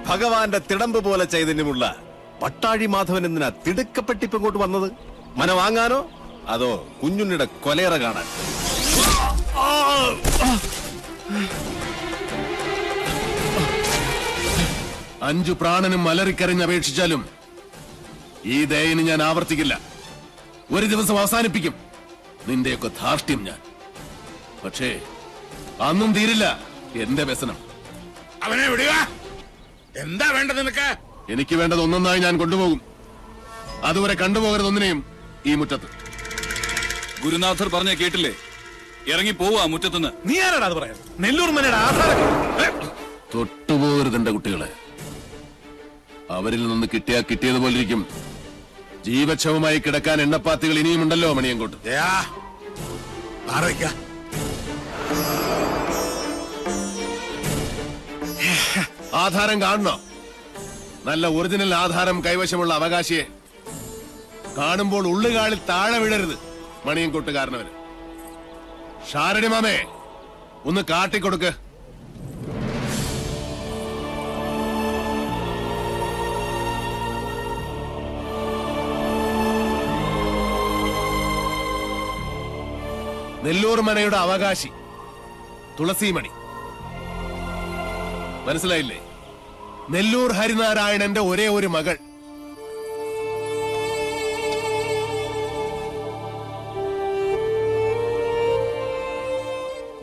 ഭഗവാന്റെ തിടമ്പ് പോലെ ചൈതന്യമുള്ള പട്ടാഴി മാധവൻ എന്തിനാ തിടുക്കപ്പെട്ടിപ്പ് ഇങ്ങോട്ട് വന്നത്? മന വാങ്ങാനോ അതോ കുഞ്ഞുണ്ണിയുടെ കൊലേറ കാണാൻ? 5 പ്രാണനും അലറിക്കരഞ്ഞപേക്ഷിച്ചാലും ഈ ദയന് ഞാൻ ആവർത്തിക്കില്ല. ഒരു ദിവസം അവസാനിപ്പിക്കും നിന്റെയൊക്കെ ധാർഷ്ട്യം ഞാൻ. പക്ഷേ അന്നും തീരില്ല എന്റെ വ്യസനം. അവനെ വിടുക. എന്താ വേണ്ടത് നിനക്ക്? എനിക്ക് വേണ്ടത് ഒന്നൊന്നായി ഞാൻ കൊണ്ടുപോകും. അതുവരെ കണ്ടുപോകരുത് ഒന്നിനെയും ഈ മുറ്റത്ത്. ഗുരുനാഥർ പറഞ്ഞ കേട്ടില്ലേ? ഇറങ്ങി പോവാ മുറ്റത്തുനിന്ന്. നീ ആരാടാ അത് പറയാൻ? നെല്ലൂർ മനയുടെ ആധാരം തൊട്ടുപോകരുത് എന്റെ കുട്ടികളെ. അവരിൽ നിന്ന് കിട്ടിയതുപോലെ ഇരിക്കും. ജീവച്ഛവമായി കിടക്കാൻ എണ്ണപ്പാത്തികൾ ഇനിയുമുണ്ടല്ലോ മണിയങ്കോട്ട്. ആധാരം കാണണോ? നല്ല ഒറിജിനൽ ആധാരം കൈവശമുള്ള അവകാശിയെ കാണുമ്പോൾ ഉള്ളുകാളിൽ താഴെ വീഴരുത് മണിയൻകൊട്ടുകാരനവര്. ഷാരടി മാമേ, ഒന്ന് കാട്ടിക്കൊടുക്ക്. നെല്ലൂർ മനയുടെ അവകാശി തുളസിമണി. മനസ്സിലായില്ലേ? നെല്ലൂർ ഹരിനാരായണന്റെ ഒരേ ഒരു മകൾ.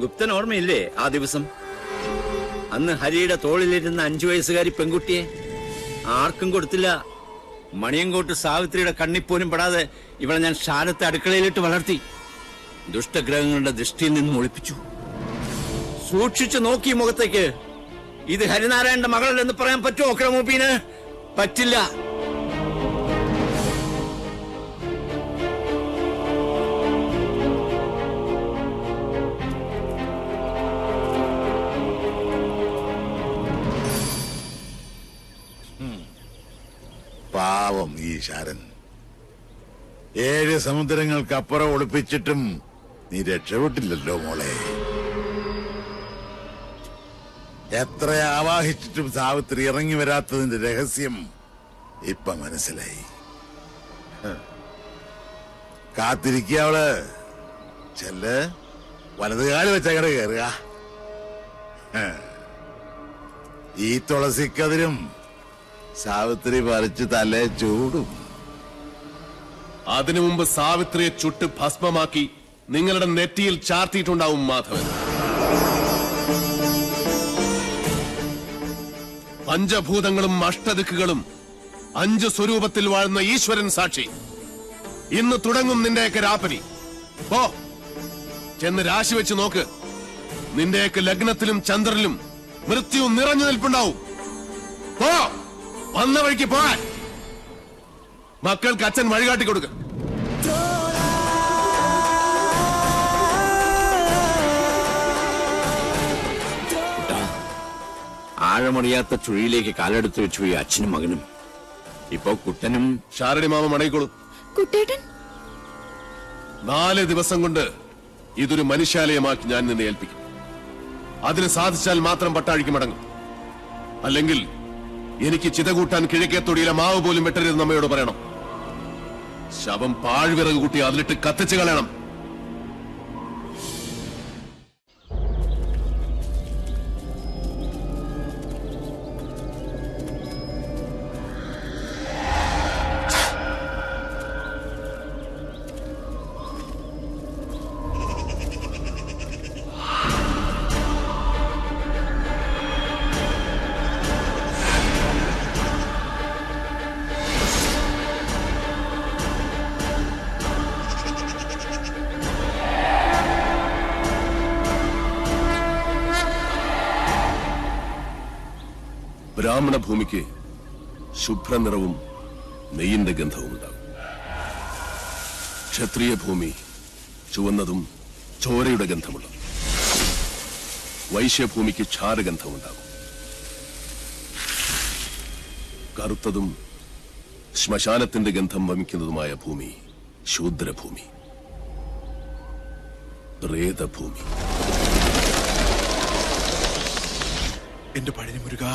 ഗുപ്തൻ ഓർമ്മയില്ലേ ആ ദിവസം? അന്ന് ഹരിയുടെ തോളിലിരുന്ന 5 വയസ്സുകാരി പെൺകുട്ടിയെ ആർക്കും കൊടുത്തില്ല. മണിയങ്കോട്ട് സാവിത്രിയുടെ കണ്ണിപ്പോലും പെടാതെ ഇവളെ ഞാൻ ശാലത്തെ അടുക്കളയിലിട്ട് വളർത്തി. ദുഷ്ടഗ്രഹങ്ങളുടെ ദൃഷ്ടിയിൽ നിന്നും ഒളിപ്പിച്ചു. സൂക്ഷിച്ചു നോക്കി മുഖത്തേക്ക്. ഇത് ഹരിനാരായണന്റെ മകളല്ലെന്ന് പറയാൻ പറ്റുമോ ക്രമൂപ്പീന്? പറ്റില്ല. പാവം ഈ ശാരൻ. 7 സമുദ്രങ്ങൾക്കപ്പുറം ഒളിപ്പിച്ചിട്ടും നീ രക്ഷപ്പെട്ടില്ലല്ലോ മോളെ. എത്ര ആവാഹിച്ചിട്ടും സാവിത്രി ഇറങ്ങി വരാത്തതിന്റെ രഹസ്യം ഇപ്പൊ മനസ്സിലായി. കാത്തിരിക്കുക അവള്. ചെല്ല്, വലതുകാല് വെച്ചങ്ങടെ കയറുക. ഈ തുളസിക്കതിരും സാവിത്രി പറിച്ച് തലേ ചൂടും. അതിനു മുമ്പ് സാവിത്രിയെ ചുട്ട് ഭസ്മമാക്കി നിങ്ങളുടെ നെറ്റിയിൽ ചാർത്തിയിട്ടുണ്ടാവും മാധവൻ. പഞ്ചഭൂതങ്ങളും അഷ്ടദിക്കുകളും 5 സ്വരൂപത്തിൽ വാഴുന്ന ഈശ്വരൻ സാക്ഷി. ഇന്ന് തുടങ്ങും നിന്റെയൊക്കെ രാപ്പനി. പോ, ചെന്ന് രാശി വെച്ച് നോക്ക്. നിന്റെയൊക്കെ ലഗ്നത്തിലും ചന്ദ്രനിലും മൃത്യു നിറഞ്ഞു നിൽപ്പുണ്ടാവും. പോ, വന്ന വഴിക്ക് പോകാൻ. മക്കൾക്ക് അച്ഛൻ വഴികാട്ടി കൊടുക്ക. ആഴമറിയാത്ത ചുഴിയിലേക്ക് കാലെടുത്ത് വെച്ചു ഈ അച്ഛനും മകനും. ഇപ്പോ കുട്ടനും ഷാരടി മാമ മടങ്ങിക്കോളൂ. കുട്ടേട്ടൻ 4 ദിവസം കൊണ്ട് ഇതൊരു മനുഷ്യാലയമാക്കി ഞാൻ നിന്നെ ഏൽപ്പിക്കും. അതിന് സാധിച്ചാൽ മാത്രം പട്ടാഴിക്ക് മടങ്ങും. അല്ലെങ്കിൽ എനിക്ക് ചിത കൂട്ടാൻ കിഴക്കേത്തൊടിയിലെ മാവ് പോലും വെട്ടരുതെന്ന് അമ്മയോട് പറയണം. ശവം പാഴ്വിറക് കൂട്ടി അതിലിട്ട് കത്തിച്ചു കളയണം. ബ്രാഹ്മണ ഭൂമിക്ക് ശുഭ്രനിറവും നെയ്യിന്റെ ഗന്ധവും ഉണ്ടാകും. ക്ഷത്രിയ ഭൂമി ചുവന്നതും ചോരയുടെ ഗന്ധമുള്ളതും. വൈശ്യഭൂമിക്ക് ക്ഷാരഗന്ധമുണ്ടാകും. കറുത്തതും ശ്മശാനത്തിന്റെ ഗന്ധം വമിക്കുന്നതുമായ ഭൂമി ശൂദ്രഭൂമി, പ്രേതഭൂമി. എന്റെ പഴനി മുരുക.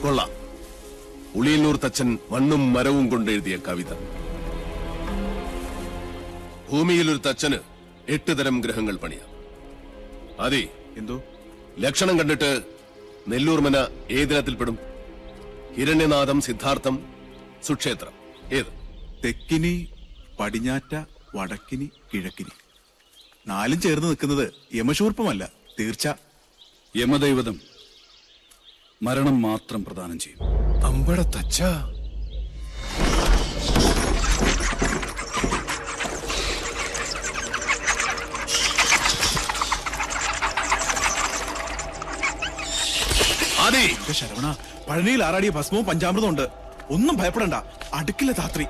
കൊള്ളാം. ഉളിയന്നൂർ തച്ചൻ മണ്ണും മരവും കൊണ്ടെഴുതിയ കവിത. ഭൂമിയിൽ ഒരു തച്ചന് 8 തരം ഗ്രഹങ്ങൾ പണിയാം. അതെ, എന്തോ ലക്ഷണം കണ്ടിട്ട് നെല്ലൂർമന ഏതിനത്തിൽപ്പെടും? ഹിരണ്യനാഥം, സിദ്ധാർത്ഥം, സുക്ഷേത്രം ഏത്? തെക്കിനി, പടിഞ്ഞാറ്റ, വടക്കിനി, കിഴക്കിനി. 4 ചേർന്ന് നിൽക്കുന്നത് യമശൂർപ്പമല്ല, തീർച്ച. യമദൈവതം മരണം മാത്രം പ്രദാനം ചെയ്യും. അമ്പട തച്ച. അതെ, ശരവണ, പഴനിയിൽ ആറാടിയ ഭസ്മവും പഞ്ചാമൃതവും ഉണ്ട്. ഒന്നും ഭയപ്പെടണ്ട, അടുക്കില്ല ധാത്രി.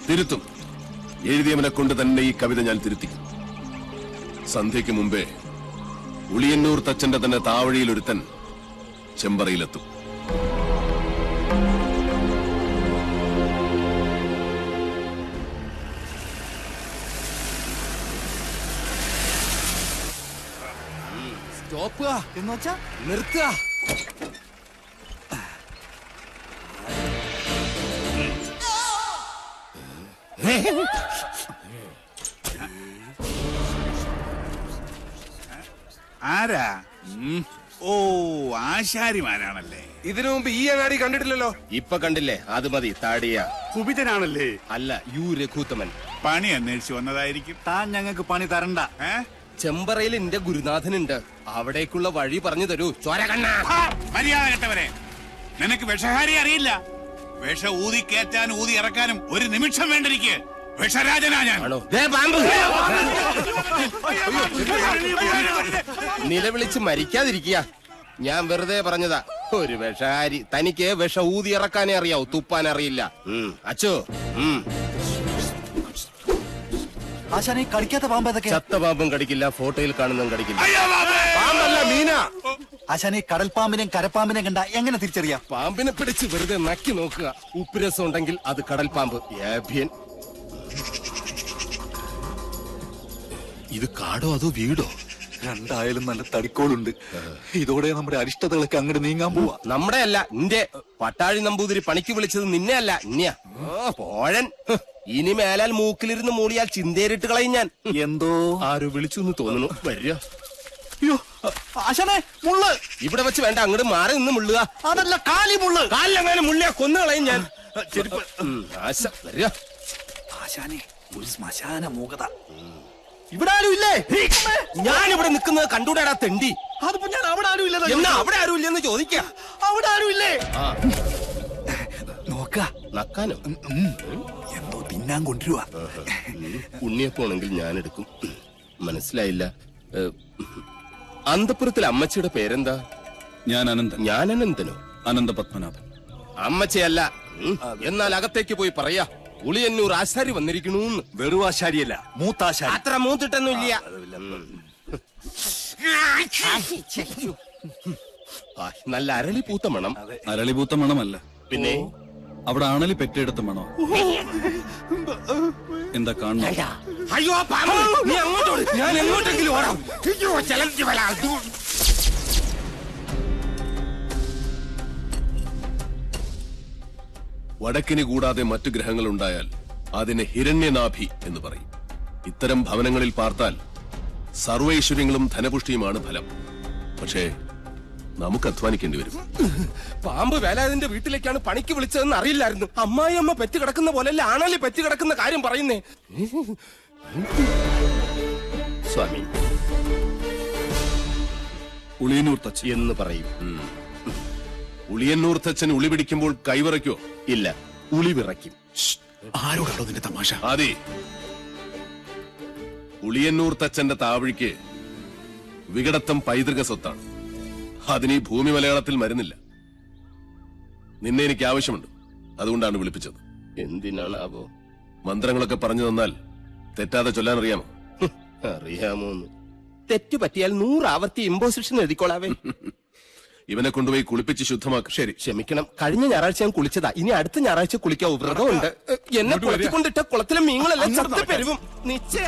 തിരുത്തും. എഴുതിയവനെ കൊണ്ട് തന്നെ ഈ കവിത ഞാൻ തിരുത്തിക്കും. സന്ധ്യയ്ക്ക് മുമ്പേ ഉളിയന്നൂർ തച്ചന്റെ തന്നെ താവഴിയിൽ ഒരുത്തൻ ചെമ്പറയിലെത്തും. സ്റ്റോപ്പ് എന്ന് വെച്ചാ നിർത്തുക. ആരാ? ഓ, ആശാരിമാരാണല്ലേ. ഇതിനു മുമ്പ് ഈ അങ്ങാടി കണ്ടിട്ടില്ലല്ലോ. ഇപ്പൊ കണ്ടില്ലേ? അത് മതി. താടിയ കുപിതനാണല്ലേ? അല്ല, യു രഘുത്തമൻ. പണി അന്വേഷിച്ചു വന്നതായിരിക്കും. താൻ ഞങ്ങൾക്ക് പണി തരണ്ട. ചെമ്പറയിൽ എന്റെ ഗുരുനാഥനുണ്ട്. അവിടേക്കുള്ള വഴി പറഞ്ഞു തരൂ. ചോരകണ്ണ. മര്യാദ കെട്ടവരെ, നിനക്ക് വിഷഹാരി അറിയില്ല. വിഷ ഊതി കയറ്റാനും ഊതി ഇറക്കാനും ഒരു നിമിഷം വേണ്ടിരിക്കെ. വിഷരാജനാ ഞാൻ. ആണോ? ദേ പാമ്പ്. നിലവിളിച്ച് മരിക്കാതിരിക്കുക. ഞാൻ വെറുതെ പറഞ്ഞതാ. ഒരു വിഷഹാരി. തനിക്ക് വിഷ ഊതി ഇറക്കാനേ അറിയാവൂ, തുപ്പാൻ അറിയില്ല. അച്ചോ. ആശാനെ, കടിക്കാത്ത പാമ്പ് ഏതൊക്കെ? ചത്ത പാമ്പും കടിക്കില്ല, ഫോട്ടോയിൽ കാണുന്നതും കടിക്കില്ല. പാമ്പല്ല, മീന. ആശാനെ, കടൽപ്പാമ്പിനെയും കരപ്പാമ്പിനെയും കണ്ട എങ്ങനെ തിരിച്ചറിയാം? പാമ്പിനെ പിടിച്ച് വെറുതെ നക്കി നോക്കുക. ഉപ്പുരസം ഉണ്ടെങ്കിൽ അത് കടൽ പാമ്പ്. ഏഭ്യൻ. ഇത് കാടോ അതോ വീടോ? രണ്ടായാലും നല്ല തടിക്കോളുണ്ട്. ഇതോടെ നമ്മുടെ അരിഷ്ടതകളൊക്കെ അങ്ങോട്ട് നീങ്ങാൻ പോവാ. നമ്മുടെ അല്ല, നിന്റെ. പട്ടാഴി നമ്പൂതിരി പണിക്ക് വിളിച്ചത് നിന്നെ അല്ല, ഇന്നെയാ. പോഴൻ. ഇനി മേലാൽ മൂക്കിലിരുന്ന് മൂളിയാൽ ചിന്തേരിട്ട് കളയും ഞാൻ. എന്തോ ആരോ വിളിച്ചു എന്ന് തോന്നുന്നു. വരിക. അയ്യോ ആശാനെ, മുള്ള്. ഇവിടെ വെച്ച് വേണ്ട, അങ്ങോട്ട് മാറി നിന്ന് മുള്ളുക. അതല്ല, കാലി മുള്ള്. കാലിലെങ്ങാനും മുള്ളിയാ കൊന്നു കളയും ഞാൻ. ആശ. വരിക. ആശാനെ, ഒരു ശ്മശാന മൂകത. ഇവിടെ ആരും ഇല്ലേ? ഞാനിവിടെ നിൽക്കുന്നത് കണ്ടൂടാടാ തെണ്ടി. അതിപ്പോ ഞാൻ അവിടെ ആരും ഇല്ല. എന്നാ അവിടെ ആരും ഇല്ലെന്ന് ചോദിക്കാം. അവിടെ ആരും ഇല്ലേ? നോക്ക. നക്കാനോ? എന്തോ തിന്നാൻ കൊണ്ടുവരുവാ. ഉണ്ണിയപ്പോണെങ്കിൽ ഞാൻ എടുക്കും. മനസ്സിലായില്ല. അന്തപുരത്തിലെ അമ്മച്ചിയുടെ പേരെന്താ? ഞാൻ അനന്തൻ. ഞാൻ അനന്തനോ? അനന്ത പത്മനാഭൻ. അമ്മച്ചയല്ല. എന്നാൽ അകത്തേക്ക് പോയി പറയാ, ഉളിയന്നൂർ ആശാരി വന്നിരിക്കണു. വെറും ആശാരിയല്ല, മൂത്താശാരി. അത്ര മൂത്തിട്ടൊന്നും ഇല്ല. നല്ല അരളി പൂത്ത മണം. അരളിപൂത്ത മണമല്ല, പിന്നെ അവിടെ ആണലി പെറ്റെടുത്ത മണോ. എന്താ കാണുന്നു? അയ്യോ പാമ്പ്, നീ അങ്ങോട്ടോട്, ഞാൻ എങ്ങോട്ടെങ്കിലും ഓടാം. വടക്കിന് കൂടാതെ മറ്റു ഗ്രഹങ്ങൾ ഉണ്ടായാൽ അതിനെ ഹിരണ്യനാഭി എന്ന് പറയും. ഇത്തരം ഭവനങ്ങളിൽ പാർത്താൽ സർവൈശ്വര്യങ്ങളും ധനപുഷ്ടിയുമാണ് ഫലം. പക്ഷേ നമുക്ക് അധ്വാനിക്കേണ്ടി വരും. പാമ്പ് വേലാതിന്റെ വീട്ടിലേക്കാണ് പണിക്ക് വിളിച്ചതെന്ന് അറിയില്ലായിരുന്നു. അമ്മായി അമ്മ പെറ്റ് കിടക്കുന്ന പോലെയല്ല ആണല്ലേ പെറ്റ് കിടക്കുന്ന കാര്യം പറയുന്നേ. സ്വാമി ഉളിയന്നൂർ തച്ചൻ എന്ന് പറയും. ഉളിയന്നൂർ തച്ചൻ ഉളി പിടിക്കുമ്പോൾ കൈവിറയ്ക്കോ? ഇല്ല, ഉളി വിറയ്ക്കും. ആരോടാണോ നിന്റെ തമാശ? ആദി, ഉളിയന്നൂർ തച്ചന്റെ താവഴിക്ക് വികടത്തം പൈതൃക സ്വത്താണ്. അതിന് ഈ ഭൂമി മലയാളത്തിൽ മരുന്നില്ല. നിന്നെ എനിക്ക് ആവശ്യമുണ്ട്, അതുകൊണ്ടാണ് വിളിപ്പിച്ചത്. എന്തിനാണാവോ? മന്ത്രങ്ങളൊക്കെ പറഞ്ഞു തന്നാൽ തെറ്റാതെ ചൊല്ലാൻ അറിയാമോ? അറിയാമോന്ന്. തെറ്റു പറ്റിയാൽ 100 ആവർത്തി ഇമ്പോസിഷൻ എഴുതിക്കോളാവേ. ഇവനെ കൊണ്ടുപോയി കുളിപ്പിച്ച് ശുദ്ധമാക്കും. ശരി, ക്ഷമിക്കണം. കഴിഞ്ഞ ഞായറാഴ്ച ഞാൻ കുളിച്ചതാ. ഇനി അടുത്ത ഞായറാഴ്ച കുളിക്കാവൂ. വ്രതമുണ്ട്. എന്നെ കുളത്തിക്കൊണ്ടിട്ട കുളത്തിലെ മീങ്ങളെല്ലാം ചത്തു പെരുവും. നിശ്ചയ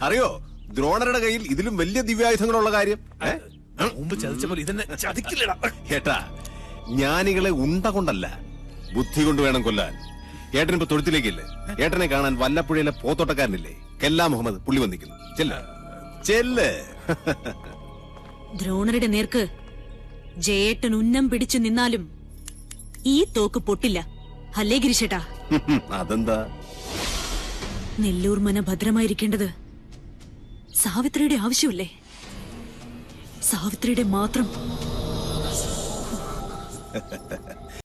അറിയോ ദ്രോണരുടെ കയ്യിൽ ഇതിലും വലിയ ദിവ്യായുധങ്ങളുള്ള കാര്യം? മുമ്പ് ചതിച്ച പോലെ ഇതെന്നെ ചതിക്കില്ലടാ. ഏട്ടാ, ജ്ഞാനികളെ ഉണ്ട കൊണ്ടല്ല ബുദ്ധി കൊണ്ട് വേണം കൊല്ലാൻ. ഏട്ടനിപ്പോ തൊഴുത്തിലേക്കില്ലേ? ഏട്ടനെ കാണാൻ വല്ലപ്പുഴയിലെ പോത്തോട്ടക്കാരനില്ലേ കെല്ലാ മുഹമ്മദ് പുള്ളി വന്നിക്കുന്നു. ചെല്ല്. ദ്രോണരുടെ നേർക്ക് ജയേട്ടൻ ഉന്നം പിടിച്ചു നിന്നാലും ഈ തോക്ക് പൊട്ടില്ല. അല്ലേ ഗിരിശേട്ടാ? അതെന്താ? നെല്ലൂർ മന ഭദ്രമായിരിക്കേണ്ടത് സാവിത്രിയുടെ ആവശ്യമല്ലേ? സാവിത്രിയുടെ മാത്രം.